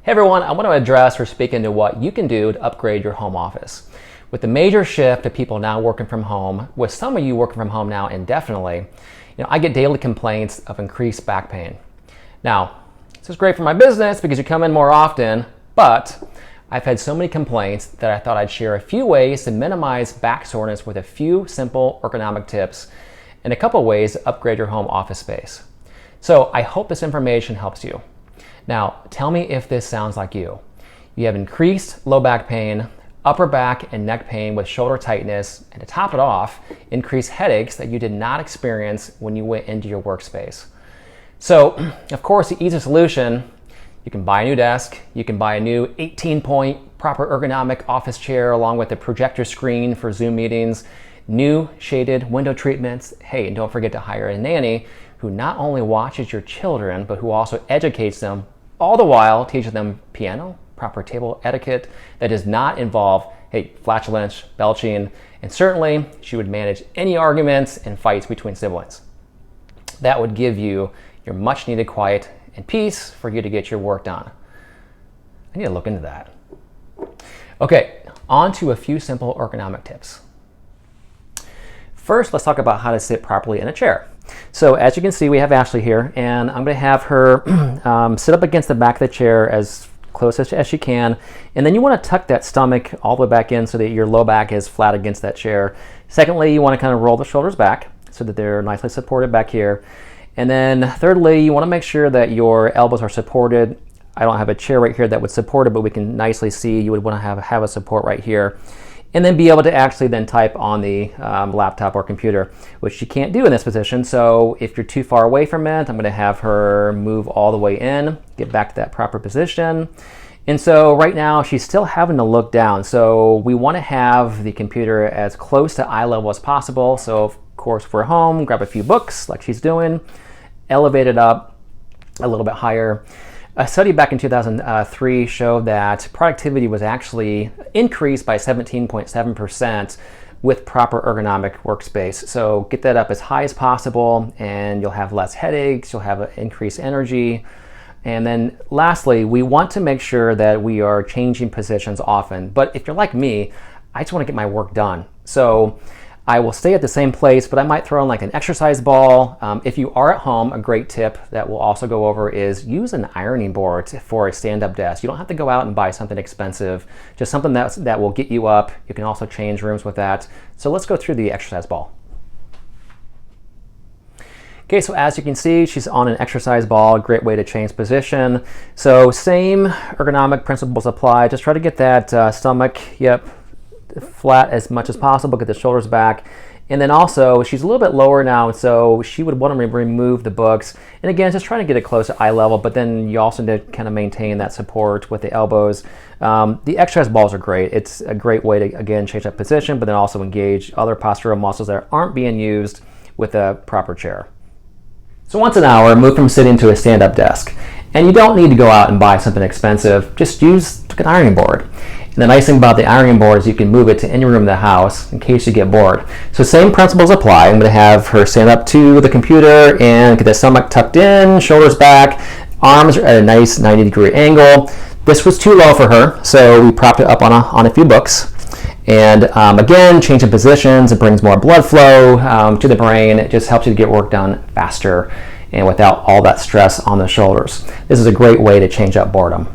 Hey everyone, I want to address or speak into what you can do to upgrade your home office. With the major shift of people now working from home, with some of you working from home now indefinitely, I get daily complaints of increased back pain. Now, this is great for my business because you come in more often, but I've had so many complaints that I thought I'd share a few ways to minimize back soreness with a few simple ergonomic tips and a couple ways to upgrade your home office space. So I hope this information helps you. Now, tell me if this sounds like you. You have increased low back pain, upper back and neck pain with shoulder tightness, and to top it off, increased headaches that you did not experience when you went into your workspace. So, of course, the easy solution, you can buy a new desk, you can buy a new 18-point proper ergonomic office chair along with a projector screen for Zoom meetings, new shaded window treatments. Hey, and don't forget to hire a nanny who not only watches your children, but who also educates them, all the while teaching them piano, proper table etiquette that does not involve, flatulence, belching, and certainly she would manage any arguments and fights between siblings. That would give you your much needed quiet and peace for you to get your work done. I need to look into that. Okay, on to a few simple ergonomic tips. First, let's talk about how to sit properly in a chair. So as you can see, we have Ashley here, and I'm going to have her sit up against the back of the chair as close as she can. And then you want to tuck that stomach all the way back in so that your low back is flat against that chair. Secondly, you want to kind of roll the shoulders back so that they're nicely supported back here. And then thirdly, you want to make sure that your elbows are supported. I don't have a chair right here that would support it, but we can nicely see you would want to have a support right here. And then be able to actually then type on the laptop or computer, which you can't do in this position. So if you're too far away from it, I'm going to have her move all the way in, get back to that proper position. And so right now she's still having to look down. So we want to have the computer as close to eye level as possible. So of course, if we're home, grab a few books like she's doing, elevate it up a little bit higher. A study back in 2003 showed that productivity was actually increased by 17.7% with proper ergonomic workspace. So get that up as high as possible and you'll have less headaches, you'll have increased energy. And then lastly, we want to make sure that we are changing positions often. But if you're like me, I just want to get my work done. So I will stay at the same place, but I might throw in like an exercise ball. If you are at home, a great tip that we'll also go over is use an ironing board for a stand-up desk. You don't have to go out and buy something expensive, just something that will get you up. You can also change rooms with that. So let's go through the exercise ball. Okay, so as you can see, she's on an exercise ball, a great way to change position. So same ergonomic principles apply. Just try to get that stomach, flat as much as possible, get the shoulders back. And then also, she's a little bit lower now, so she would want to remove the books. And again, just trying to get it close to eye level, but then you also need to kind of maintain that support with the elbows. The exercise balls are great. It's a great way to, again, change that position, but then also engage other postural muscles that aren't being used with a proper chair. So once an hour, move from sitting to a stand-up desk. And you don't need to go out and buy something expensive. Just use an ironing board. And the nice thing about the ironing board is you can move it to any room in the house in case you get bored. So same principles apply. I'm going to have her stand up to the computer and get the stomach tucked in, shoulders back, arms are at a nice 90-degree angle. This was too low for her, so we propped it up on a few books. And again, changing positions, it brings more blood flow to the brain. It just helps you to get work done faster and without all that stress on the shoulders. This is a great way to change up boredom.